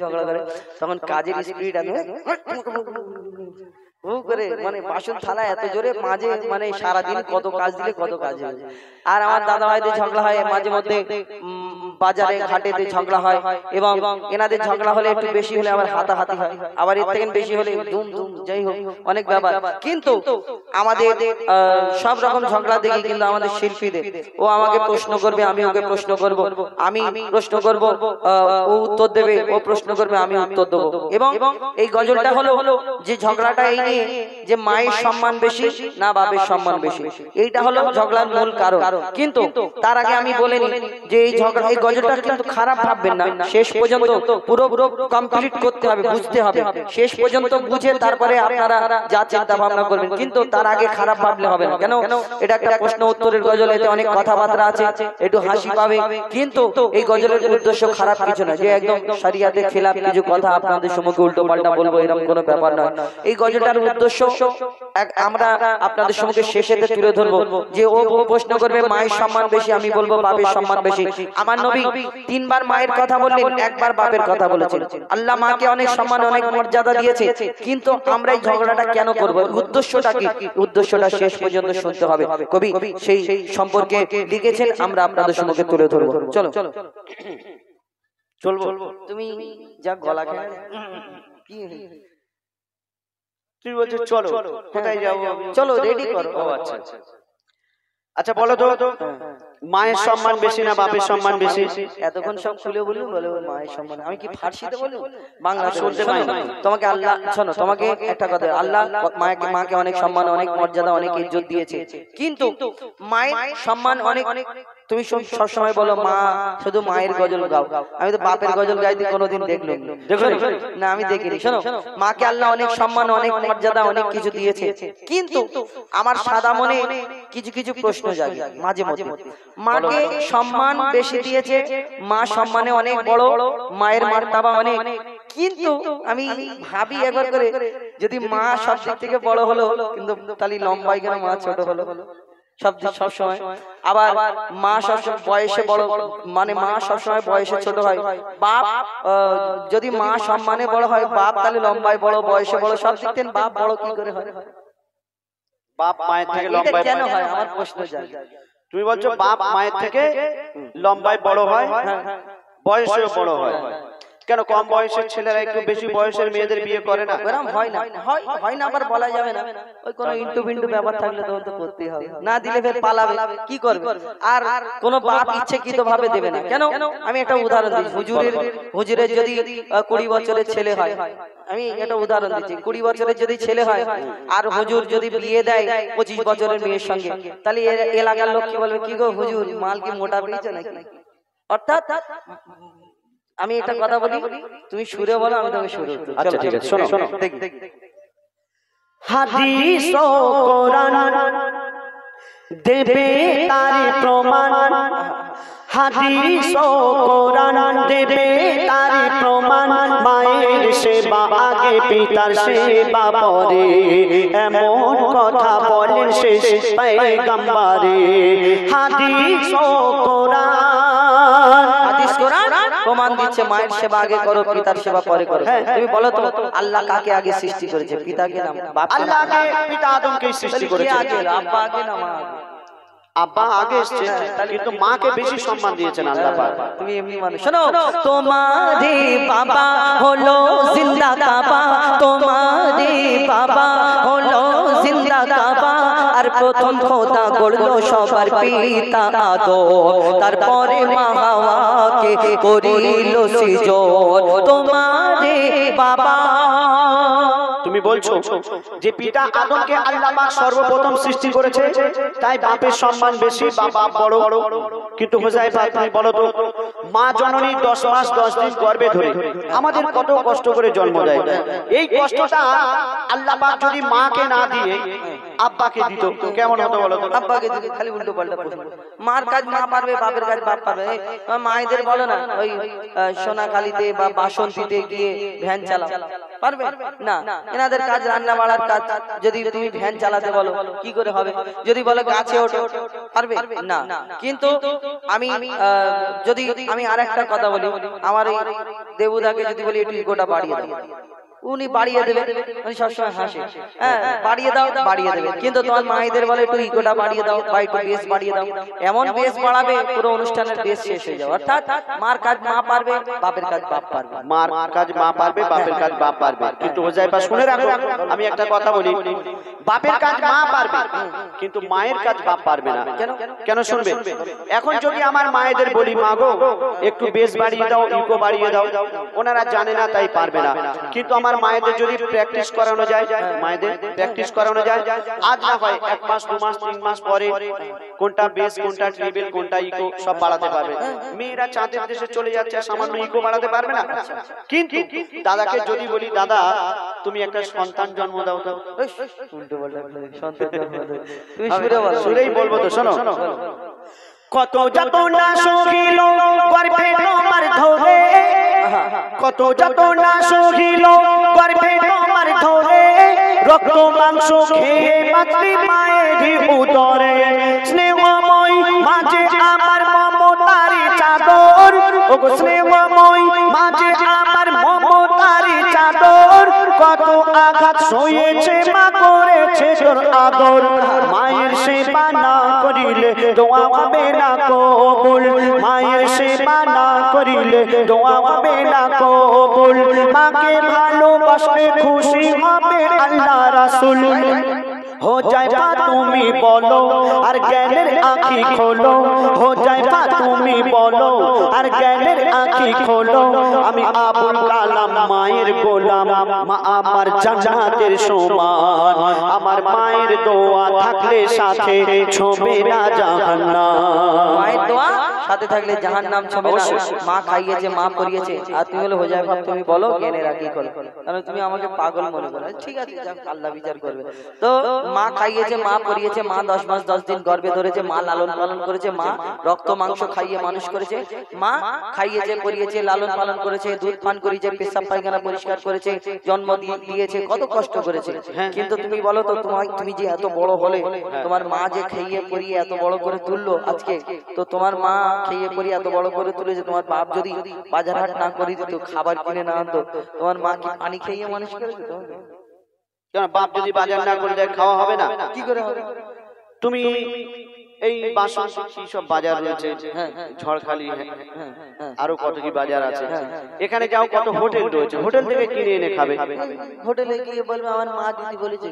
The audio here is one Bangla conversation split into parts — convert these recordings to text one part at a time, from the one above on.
ঝগড়া করে তখন কাজের স্পিড আছে ও করে মানে বাসন থালা এত জোরে মাঝে মানে সারাদিন কত কাজ দিলে কত কাজ হয়। আর আমার দাদা ভাইদের ঝগড়া হয় মাঝে মধ্যে, বাজারে ঘাটেতে ঝগড়া হয় এবং এনাদের ঝগড়া হলে একটু বেশি হলে আবার হাতাহাতি হয়, আবার এর থেকে বেশি হলে ধুম ধুম, যাই হোক অনেক ব্যাপার। কিন্তু আমাদের সব রকম ঝগড়া দেখি, কিন্তু আমাদের শিল্পীদের ও আমাকে প্রশ্ন করবে, আমি ওকে প্রশ্ন করব, আমি প্রশ্ন করব, ও উত্তর দেবে, ও প্রশ্ন করবে, আমি উত্তর দেবো। এবং এই গজলটা হলো যে ঝগড়াটা এই নিয়ে যে মায়ের সম্মান বেশি না বাপের সম্মান বেশি, এইটা হলো ঝগড়ার মূল কারণ। কিন্তু তার আগে আমি বলে নিই যে এই ঝগড়া, এই গজলটা কিন্তু খারাপ ভাববেন না, শেষ পর্যন্ত পুরো কমপ্লিট করতে হবে, বুঝতে হবে, শেষ পর্যন্ত বুঝে তারপরে আপনারা যা চিন্তা ভাবনা করবেন। কিন্তু তার আগে খারাপ ভাবলে হবে না। কেন? এটা একটা প্রশ্ন উত্তরের গজল, এতে অনেক কথাবার্তা আছে, একটু হাসি পাবে, কিন্তু এই গজলের উদ্দেশ্য খারাপ কিছু না যে একদম শরিয়াতের খেলাফ কিছু কথা আপনাদের সম্মুখে উল্টো পাল্টা বলবো, এরকম কোনো ব্যাপার নয়। এই গজলটার উদ্দেশ্য আমরা আপনাদের সম্মুখে শেষেতে তুলে ধরবো যে ও প্রশ্ন করবে মায়ের সম্মান বেশি, আমি বলবো বাপের সম্মান বেশি। আমার নবী তিনবার মায়ের কথা বললেন, একবার বাপের কথা বলেছেন। আল্লাহ মাকে অনেক সম্মান অনেক মর্যাদা দিয়েছে, কিন্তু আমরা এই ঝগড়াটা কেন করব? উদ্দেশ্যটা কি? উদ্দেশ্যটা শেষ পর্যন্ত শুনতে হবে। কবি সেই সম্পর্কে লিখেছেন, আমরা আপনাদের সম্মুখে তুলে ধরবো। চলো চলবো, তুমি যা গলা খেয়ে কি তুই বলছিস চলো, কোথায় যাবো? চলো রেডি করো। আচ্ছা আচ্ছা, বলো তো মায়ের সম্মান বেশি না বাপের সম্মান বেশি? এতক্ষণ সব খুলে বলবো, বলে মায়ের সম্মান। আমি কি ফার্সিতে বলবো? বাংলা শুনতে পাই না। তোমাকে আল্লাহ, শোনো, তোমাকে একটা কথা, আল্লাহ মাকে অনেক সম্মান অনেক মর্যাদা অনেক ইজ্জত দিয়েছে, কিন্তু মায়ের সম্মান অনেক। তুমি সবসময় বলো মা, শুধু মায়ের গজল গাও, আমি তো বাপের গজল গাইতে কোনোদিন দেখলো না, আমি দেখিনি। শোনো, মাকে আল্লাহ অনেক সম্মান অনেক মর্যাদা অনেক কিছু দিয়েছে, কিন্তু আমার সাদা মনে কিছু কিছু প্রশ্ন জাগে মাঝে মধ্যে। মাকে সম্মান বেশি দিয়েছে, মা সম্মানে অনেক বড়, মায়ের মার্তাবা অনেক, কিন্তু আমি ভাবি একবার করে, যদি মা সব দিক থেকে বড় হলো, কিন্তু তাহলে লম্বাই কেন মা ছোট হলো? সব সময় আবার মা সবসময় বয়সে বড়, মানে মা সবসময় বয়সে ছোট হয়। বাপ যদি মা সম্মানে বড় হয়, বাপ তাহলে লম্বায় বড় বয়সে বড়, সব দিক থেকে বাপ বড় কি করে হয়? বাপ মায়ের থেকে লম্বায় কেন হয়? আমার প্রশ্ন জাগে। তুমি বলছো বাপ মায়ের থেকে লম্বায় বড় হয়, বয়সেও বড় হয়, কেন কম বয়সের ছেলেরা একটু বেশি বয়সের মেয়েদের বিয়ে করে না? এরকম হয় না, হয় না, আবার বলা যাবে না। ওই কোনো ইন্টু বিন্টু ব্যাপার থাকলে তখন তো করতেই হবে, না দিলে ফের পালাবে, কি করবে? আর কোন বাপ ইচ্ছাকৃত ভাবে দেবে না। কেন? আমি একটা উদাহরণ দিই। হুজুরের যদি 20 বছরের ছেলে হয়, আমি একটা উদাহরণ দিচ্ছি, 20 বছরের যদি ছেলে হয় আর হুজুর যদি বিয়ে দেয় 25 বছরের মেয়ের সঙ্গে, তাহলে এলাকার লোক কি বলবে? কি গো হুজুর, মাল কি মোটা পেয়েছে নাকি? অর্থাৎ আমি একটা কথা বলি, তুমি সুরে বলো, আমি তোমাকে সুরে। আচ্ছা ঠিক আছে, শোনো শোনো, দেখি হাদিস ও কোরআন দেবে তার প্রমাণ, হাদিস ও কোরআন দেবে তার প্রমাণ, মায়ের সেবা আগে পিতার সেবা পরে, এমন কথা বলেন শেষ পয়গম্বরে। হাদিস ও কোরআন, হাদিস কোরআন প্রমাণ দিচ্ছে মায়ের সেবা আগে করো, পিতার সেবা পরে করো। তুমি বলো তো আল্লাহ কাকে আগে সৃষ্টি করেছে? পিতাকে না বাপকে? আল্লাহকে পিতা আদমকে সৃষ্টি করেছে। আব্বা আগে না মা? আব্বা আগে এসেছে, কিন্তু মাকে বেশি সম্মান দিয়েছেন আল্লাহ পাক। তুমি এমনি মানুষ। শোনো, তোমারে বাবা হলো জিন্দা কাবা, তোমারে বাবা হলো জিন্দা কাবা, আর প্রথম খোদা গড়লো সবার পিতা আদম, তারপরে মা হাওয়াকে করিল সৃজন। তোমারে বাবা, তুমি বলছো যে পিতা আদমকে আল্লাহ পাক সর্বপ্রথম সৃষ্টি করেছে, তাই বাপের সম্মান বেশি, বাপ বড়। কিন্তু হুযায়ফা, তুমি বলো তো মা জননী 10 মাস 10 দিন গর্ভে ধরে আমাদের কত কষ্ট করে জন্ম দেয়, এই কষ্টটা আল্লাহ পাক যদি মাকে না দিয়ে আব্বাকে দিত কেমন হতো বলো তো? আব্বাকে দিতে খালি উল্টো পাল্টা প্রশ্ন। মার কাজ মা পারবে, বাপের কাজ বাপ পারবে। মায়েদের বলো না ওই সোনাখালীতে বা বাসন্তীতে গিয়ে ভ্যান চালাও, পারবে না। এনাদের কাজ রান্না বাড়ার কাজ। যদি তুমি ভ্যান চালাতে বলো কি করে হবে? যদি বলো গাছে ওঠো, পারবে না। কিন্তু আমি আরেকটা কথা বলি, আমার এই দেবুদাকে যদি বলি একটু ইগোটা বাড়িয়ে দাও, উনি বাড়িয়ে দেবে, উনি সবসময় হাসে, হ্যাঁ বাড়িয়ে দাও বাড়িয়ে দেবে। কিন্তু তোমার মায়েদের বলে একটু ইগোটা বাড়িয়ে দাও বা একটু বেশ বাড়িয়ে দাও, এমন বেশ বাড়াবে পুরো অনুষ্ঠানের বেশ শেষ হয়ে যাবে। অর্থাৎ মার কাজ মা পারবে, বাপের কাজ বাপ পারবে। মার কাজ মা পারবে, বাপের কাজ বাপ পারবে। কিন্তু হোজাইফা শুনে রাখো, আমি একটা কথা বলি, বাপের কাজ মা পারবে কিন্তু মায়ের কাজ বাপ পারবে না। কেন শুনবে? এখন যদি আমার মায়েদের বলি মা গো একটু বেশ বাড়িয়ে দাও, ইগো বাড়িয়ে দাও, ওনারা জানে না তাই পারবে না। কিন্তু আমার মায়েদের যদি প্র্যাকটিস করানো যায়, মায়েদের প্র্যাকটিস করানো যায়, আজ না হয় 1 মাস 2 মাস 3 মাস পরে কোনটা বেস কোনটা ট্রিপল কোনটা ইকো সব বাড়াতে পারবে। মেয়েরা চাঁদের দেশে চলে যাচ্ছে, সামান্য ইকো বাড়াতে পারবে না। কিন্তু দাদাকে যদি বলি দাদা তুমি একটা সন্তান জন্ম দাও তো, উল্টো পাল্টা সন্তান জন্ম দাও, তুমি সুরে বলো। সুরেই বলবো তো, শোনো। কত যাতনা সহিল গর্ভে তোমার ধরে, কত যাতনা সহিল গর্ভে তোমার ধরে, রক্ত মাংস খেয়ে মাতৃ মায়ের উদরে, স্নেহময় মাঝে আমার মমতারি চাদর, ওগো স্নেহময় মাঝে আমার মমতারি চাদর, কত আঘাত সয়েছে মা করেছে তোর আদর, মায়ের সেবা না করিলে দোয়া হবে না কবুল, মায়ের সেবা না করিলে দোয়া হবে না কবুল, মাকে ভালোবাসলে খুশি হবে আল্লাহ রাসূল। হোজাইফা তুমি বলো আর জ্ঞানের আঁখি খোলো, হোজাইফা তুমি বলো আর জ্ঞানের আঁখি খোলো, আমি আবুল কালাম মায়ের গোলাম, মা আমার জান্নাতের সমান, আমার মায়ের দোয়া থাকলে সাথে ছোঁবে না জাহান্নাম। মায়ের দোয়া সাথে থাকলে জাহান্নাম ছোঁবে না। মা খাইয়েছে মা পরিয়েছে, আর তুমি বলে হোজাইফা তুমি বলো জ্ঞানের আঁখি খোলো, কারণ তুমি আমাকে পাগল মনে করো। ঠিক আছে, আল্লাহ বিচার করবে। তো মা খাইয়েছে মা পরিয়েছে, মা 10 মাস 10 দিন গর্ভে ধরেছে, মা লালন পালন করেছে, মা রক্ত মাংস খাইয়ে মানুষ করেছে, মা খাইয়েছে পরিয়েছে লালন পালন করেছে, দুধ পান করিয়েছে, পেশাব পায়খানা পরিষ্কার করেছে, জন্ম দিয়েছে, কত কষ্ট করেছে। কিন্তু তুমি বলো তো তুমি যে এত বড় হলে, তোমার মা যে খাইয়ে পরিয়ে এত বড় করে তুললো আজকে, তো তোমার মা খাইয়ে পরিয়ে এত বড় করে তুলেছে, তোমার বাপ যদি বাজার হাট না করে দিত, খাবার কিনে না আনতো, তোমার মা কি পানি খাইয়ে মানুষ করেছে? কেন বাপ যদি বাজার না করে দেয় খাওয়া হবে না? কি করে হবে? তুমি এই বাসন সব বাজার রয়েছে, ঝড়খালি আরো কত কি বাজার আছে, এখানে যাও কত হোটেল রয়েছে, হোটেল থেকে কিনে এনে খাবে। হোটেলে গিয়ে বলবে আমার মা দিদি বলেছে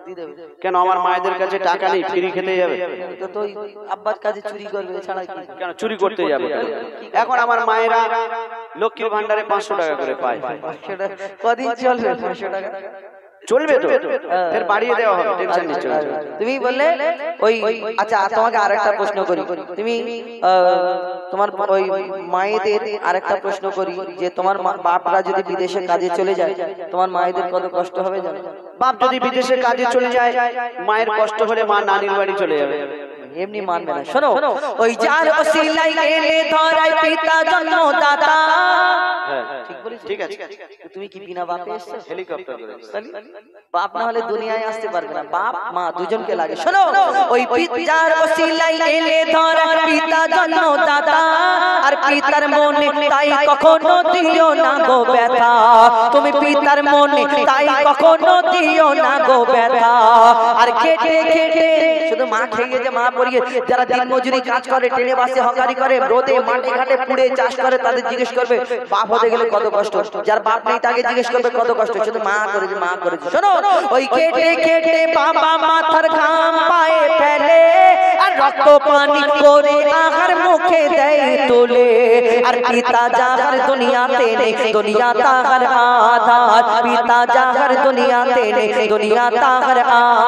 দিয়ে দেবে। কেন আমার মায়েদের কাছে টাকা নেই, ফ্রি খেতে যাবে? তো তুই আব্বার কাছে চুরি করবে, ছাড়া কি? কেন চুরি করতে যাবে? এখন আমার মায়েরা লক্ষ্মীর ভান্ডারে 500 টাকা করে পায়, কদিন চলবে 500 টাকা? চলবে তো, ফের বাড়িয়ে দেওয়া হবে, টেনশন নিচ্ছ। তুমি বললে ওই আচ্ছা, তোমাকে আরেকটা প্রশ্ন করি, তুমি তোমার ওই মায়েদের আরেকটা প্রশ্ন করি, যে তোমার বাপরা যদি বিদেশে কাজে চলে যায়, তোমার মায়েদের কত কষ্ট হবে জানো? বাপ যদি বিদেশে কাজে চলে যায়, মায়ের কষ্ট হলে মা নানির বাড়ি চলে যাবে, এমনি মানবে না। শোনো, ওই যার ওসিলাই এলে ধরাই পিতা জন্মদাতা, ঠিক বলেছি? ঠিক আছে। তুমি কি বিনা বাপে এসেছো? হেলিকপ্টার করে। বাপ না হলে দুনিয়ায় আসতে পারবে না, বাপ মা দুজনকে লাগে। শোনো, ওই পিতার ওসিলাই এলে ধরাই পিতা জন্মদাতা, আর পিতার মনে তাই কখনো দিও না গো ব্যথা, তুমি পিতার মনে তাই কখনো দিও না গো ব্যথা। আর খেটে খেটে শুধু মা খেয়ে যে মা পরিয়ে, যারা দিন মজুরি কাজ করে, ট্রেনে বাসে হকারি করে, রোদে মাঠে ঘাটে পুড়ে চাষ করে, তাদের জিজ্ঞেস করবে বাপ হতে গেলে কত কষ্ট, যার বাপ নেই তাকে জিজ্ঞেস করবে কত কষ্ট, শুধু মা করেছে মা করেছে। শোনো, ওই খেটে খেটে বাবা মাথার ঘাম পায়ে ফেলে, আর রক্ত পানি করে আহার মুখে দেয় তুলে, আর পিতা যাহার দুনিয়াতে নেই দুনিয়া তার তাহার আধার, পিতা যাহার দুনিয়াতে নেই দুনিয়া তাহার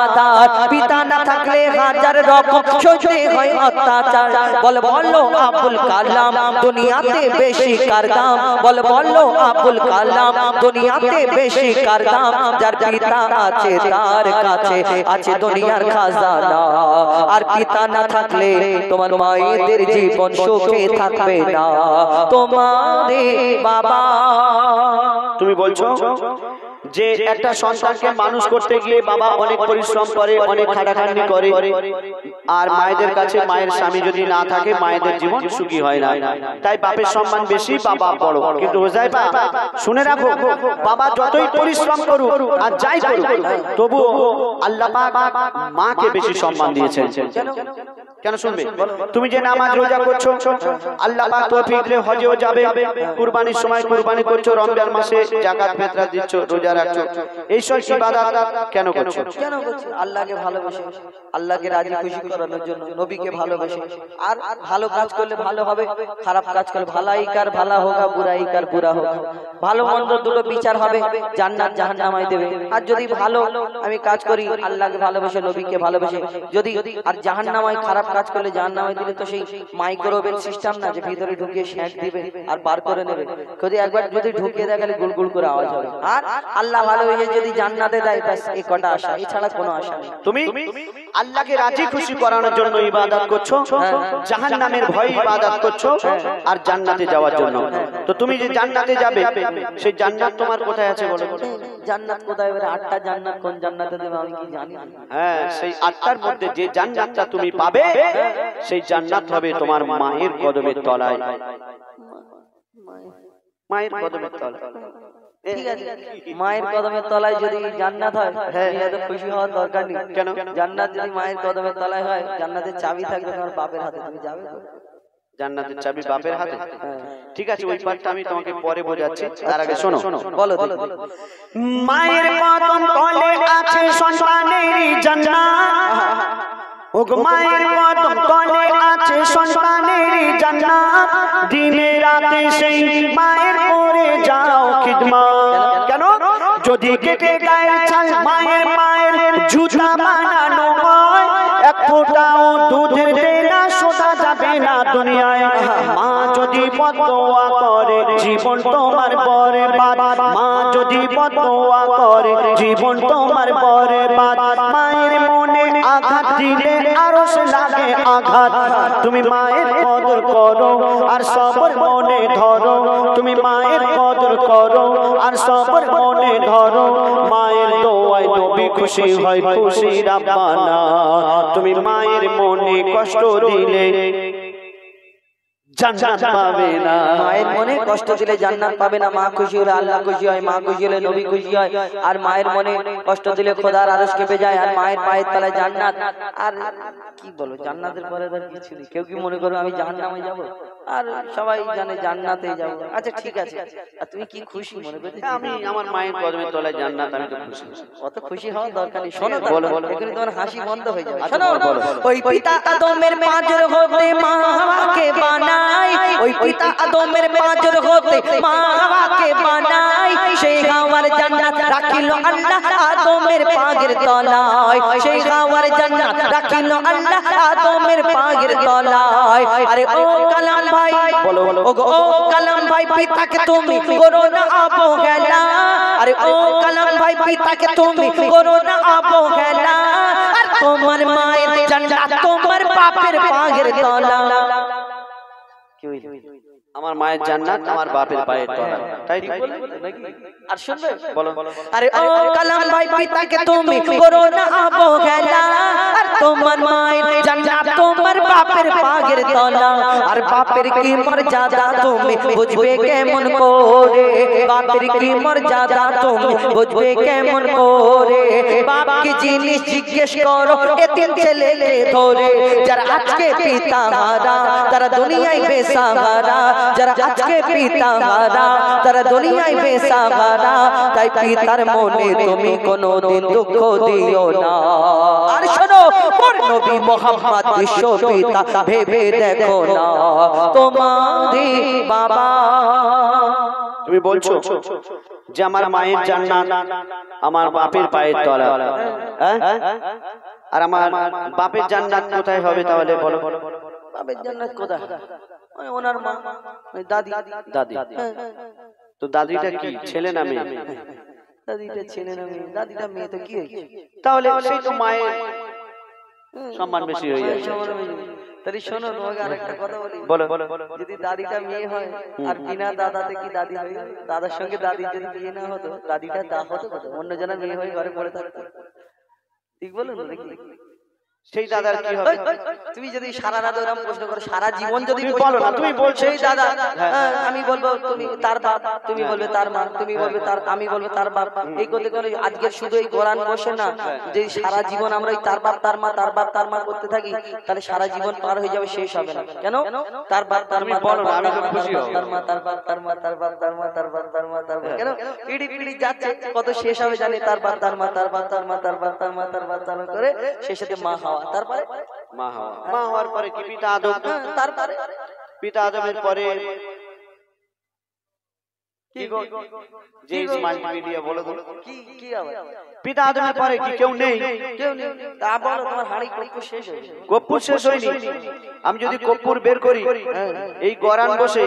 আধার। পিতা না থাকলে হাজার রকম সইতে হয় অত্যাচার। বল বলো আবুল কালাম দুনিয়াতে বেশি কার দাম, বল বলো আবুল কালাম দুনিয়াতে বেশি কার দাম। যার পিতা আছে তার কাছে আছে দুনিয়ার খাজানা। আর পিতা না থাকলে তোমার মায়েদের জীবন সুখে থাকবে না। তোমারে বাবা, তুমি বলছো যে একটা সন্তানকে মানুষ করতে গিয়ে বাবা অনেক পরিশ্রম করে, অনেক খাটাখাটনি করে, আর মায়েদের কাছে মায়ের স্বামী যদি না থাকে মায়েদের জীবন সুখী হয় না। তাই বাপের সম্মান বেশি, বাবা বড়। কিন্তু হুযায়ফা শুনে রাখো, বাবা যতই পরিশ্রম করুক আর যাই করুক তবু আল্লাহ পাক মাকে বেশি সম্মান দিয়েছেন। কেন শুনবে? তুমি যে নামাজ রোজা করছো, আল্লাহ পাক তৌফিক দিলে হজেও যাবে, কুরবানির সময় কুরবানি করছো, রমজান মাসে যাকাত ফিতরা দিচ্ছ, রোজা রাখছো, এই সব ইবাদত কেন করছো? কেন করছো? আল্লাহকে ভালোবেসে, আল্লাহকে রাজি খুশি করানোর জন্য, নবীকে ভালোবেসে। আর ভালো কাজ করলে ভালো হবে, খারাপ কাজ করলে ভালাই কার ভালা হোগা, বুরাই কার বুরা হোগা। ভালো মন্দ দুটো বিচার হবে, জান্নাত জাহান্নামায় দেবে। আর যদি ভালো আমি কাজ করি আল্লাহকে ভালোবেসে নবীকে ভালোবেসে, যদি আর জাহান্নামায় খারাপ কাজ করলে জাহান্নামায় দিলে তো সেই মাইক্রোওয়েভ সিস্টেম না যে ভিতরে ঢুকিয়ে শ্যাক দিবে আর বার করে নেবে। যদি একবার যদি ঢুকিয়ে দেয় খালি গুলগুল করে আওয়াজ হবে। আর আল্লাহ ভালোবেসে যদি জান্নাতে দেয় ব্যাস এই কটা আশা, এছাড়া কোনো আশা নেই। তুমি আল্লাহকে রাজি খুশি করানোর জন্য ইবাদত করছো, জাহান্নামের ভয়ে ইবাদত করছো, আর জান্নাতে যাওয়ার জন্য। তো তুমি যে জান্নাতে যাবে সেই জান্নাত তোমার কোথায় আছে বলো? জান্নাত কোথায়? এবারে 8টা জান্নাত কোন জান্নাতে দেবে আমি কি জানি না। হ্যাঁ, সেই 8টার মধ্যে যে জান্নাতটা তুমি পাবে সেই জান্নাত হবে তোমার মায়ের কদমের তলায়। মায়ের কদমের তলায়। ঠিক আছে, মায়ের কদমের তলায় যদি জান্নাত হয় এত খুশি হওয়ার দরকার নেই। কেন? জান্নাত যদি মায়ের কদমের তলায় হয়, জান্নাতের চাবি থাকবে তোমার বাপের হাতে, তুমি যাবে? জান্নাতের চাবি বাপের হাতে। ঠিক আছে, ওই পার্টটা আমি তোমাকে পরে বোঝাচ্ছি, তার আগে শোনো। বলো। মায়ের কদম তলে আছে সন্তানের জান্নাত, ও মায়ের কদম তলে আছে সন্তানের জান্নাত। দিনে রাতে সেই মায়ের করে যাও খিদমত। কেন? যদি কেটে গায়ের ছাল মায়ের জুতা বানানো হয়, এক ফোঁটাও দুধের দেনা শোধা যাবে না দুনিয়ায়। মা যদি বদদোয়া করে জীবন তোমার বরবাদ, মা যদি বদদোয়া করে জীবন তোমার বরবাদ। মায়ের মনে আঘাত দিলে আরশ লাগে আঘাত। তুমি মায়ের কদর করো আর সবর মনে ধরো, তুমি মায়ের কদর করো আর সবর মনে ধরো। মায়ের দোয়ায় নবী খুশি হয়, খুশি রাব্বানা। তুমি মায়ের মনে কষ্ট দিলে জান্নাত পাবে না। মায়ের মনে কষ্ট দিলে জান্নাত পাবে না। মা খুশি হলে আল্লাহ খুশি হয়, মা খুশি হলে নবী খুশি হয়। আর মায়ের মনে কষ্ট দিলে খোদার আরশ কেঁপে যায়, আর মায়ের পায়ের তলায় জান্নাত। আর কি বলো, জান্নাতের পরে আর কিছু নেই। কেউ কি মনে করো আমি জাহান্নামে যাব? আর সবাই জানে জান্নাতে যাব। আচ্ছা ঠিক আছে, আর তুমি কি খুশি মনে করতে? আমি আমার মায়ের কদমের তলায় জান্নাত, আমি তো খুশি। অত খুশি হওয়ার দরকার নেই। শোনো, বলো। এখানে তোমার হাসি বন্ধ হয়ে যাবে। শোনো, ওই পিতা আদমের পাঁজর হতে মা হাওয়াকে বানায়, ওই পিতা আদমের পাঁজর হতে মা হাওয়াকে বানায়। সেই হাওয়ার জান্নাত রাখিল আল্লাহ আদমের পাগের তলায়, সেই হাওয়ার জান্নাত রাখিল আল্লাহ আদমের পাগের তলায়। আরে ও কালাম ভাই, ও কালাম ভাই, পিতাকে তুমি করো না অবহেলা। আরে ও কালাম ভাই, পিতাকে তুমি করো না অবহেলা। আর তোমার মায়ের জান্নাত তোমার বাপের পায়ের তলা। আমার মায়ের জান্নাত আমার বাপের পায়ের তলা, তাই আর শুনবে? বলো। আরে ও কালাম ভাই, পিতাকে তুমি করো না অবহেলা। আর তোমার মায়ের জান্নাত তোমার বাপের পায়ের তলা। আর বাপের কি মর্যাদা তুমি বুঝবে কেমন করে, বাপের কি মর্যাদা তুমি বুঝবে কেমন করে। বাপকে জিনিস জিজ্ঞেস করো এতিম ছেলেকে ধরে। যারা আজকে পিতা হারা তারা দুনিয়ায় বেসাহারা, যারা আজকে পিতা হারা তারা দুনিয়ায় বেসাহারা। তাই পিতার মনে তুমি কোনোদিন দুঃখ দিও না। আর শোনো, নবী মুহাম্মদ বিশ্ব পিতা ভেবে দেখো না তোমারই বাবা। তুমি বলছো যে আমার মায়ের জান্নাত আমার বাপের পায়ের তলা, হ্যাঁ? আর আমার বাপের জান্নাত কোথায় হবে তাহলে বলো? বাপের জান্নাত কোথায়? ওই ওনার মা, ওই দাদি। দাদি। তো দাদিটা কি ছেলে না মেয়ে? দাদিটা ছেলে না মেয়ে? দাদিটা মেয়ে, তো কি হয়েছে? তাহলে সেই তো মায়ের সম্মান বেশি হয়ে যাচ্ছে। তাহলে শোনো, তোমাকে আরেকটা কথা বলি। বলো। যদি দাদিটা মেয়ে হয় আর বিনা দাদাতে কি দাদি হয়? দাদার সঙ্গে দাদির যদি বিয়ে না হতো, দাদিটা দা হতো কত? অন্য জনের মেয়ে হয়ে ঘরে পড়ে থাকতো। ঠিক বলুন তো দেখি। সেই দাদার কি হবে? তুমি যদি সারা রাত ওরকম প্রশ্ন করো, সারা জীবন যদি তুমি বলো না, তুমি বলছো সেই দাদা, আমি বলবো তুমি তার বাপ, তুমি বলবে তার মা, তুমি বলবে তার, আমি বলবো তার বাপ। এই করতে করে আজকে শুধু এই কোরআন বসে না, যে সারা জীবন আমরা এই তার বাপ তার মা তার বাপ তার মা করতে থাকি, তাহলে সারা জীবন পার হয়ে যাবে, শেষ হবে না। কেন? তার বাপ তার মা তার বাপ তার মা তার বাপ তার মা তার বাপ তার মা তার বাপ তার মা তার বাপ, কেন পিড়ি পিড়ি যাচ্ছে, কত শেষ হবে জানি? তার বাপ তার মা তার বাপ তার মা তার বাপ তার মা তার বাপ তার মা করে শেষে মা হওয়া, তারপরে মা হওয়া। মা হওয়ার পরে কি পিতা আদম? তারপরে পিতা আদমের পরে কি গো? যে মাল্টিমিডিয়া বলো তো, কি কি আবার পিতা আদমের পরে কি কেউ নেই? কেউ নেই। তা বলো, তোমার হাড়ি কর্পূর শেষ হয়েছে? কর্পূর শেষ হয়নি। আমি যদি কর্পূর বের করি, এই গরান বসে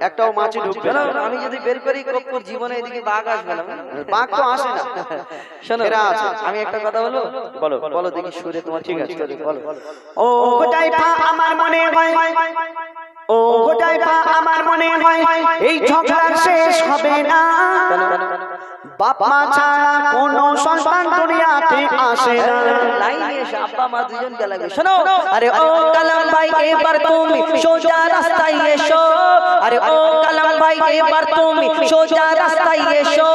একটাও মাছি ঢুকবে না। আমি যদি বের করি কর্পূর, জীবনে এদিকে বাঘ আসবে না। বাঘ তো আসে না। শোনো, এরা আছে। আমি একটা কথা বলবো, বলো বলো দেখি সুরে, তোমার ঠিক আছে বলো। ও গোটাই পা আমার মনে হয়, ও গোটাই পা আমার মনে হয়, এই ঝগড়া শেষ হবে না। বাপ মা ছাড়া কোনো সন্তান দুনিয়াতে আসে না। লাইনে এসে আব্বা মা দুজন গেলাবে। শোনো, আরে ও কালাম ভাই এবার তুমি সোজা রাস্তায় এসো, আরে ও কালাম ভাই এবার তুমি সোজা রাস্তায় এসো,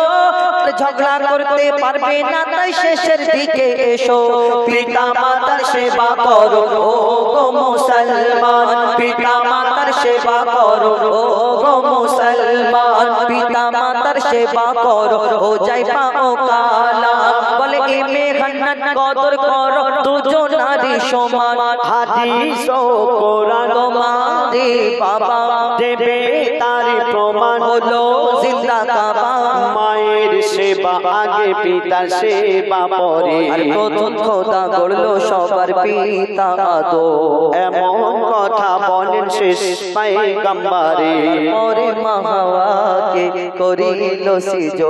ঝগড়া করতে পারবে না তাই শেষের দিকে এসো। পিতা মাতার সেবা করো ও গো মুসলমান, পিতা মাতার সেবা করো ও গো মুসলমান, পিতা মাতার সেবা করো ও যাই পাও কালা। বলে এ মেঘনাত কদর করো দুজনারই সমান, হাদিস ও কোরআন তোমারে বাবা দেবে তার প্রমাণ। হলো জিন্দা কাবা, মায়ের সেবা আগে পিতার সেবা পরে, আর প্রথম খোদা গড়লো সবার পিতা আদম। এমন কথা বলেন শেষ পয়গম্বরে, পরে মা হাওয়াকে করিল সিজদ।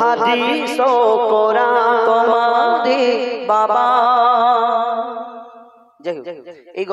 হাদিস ও কোরআন তোমারে বাবা। যাই হোক, এই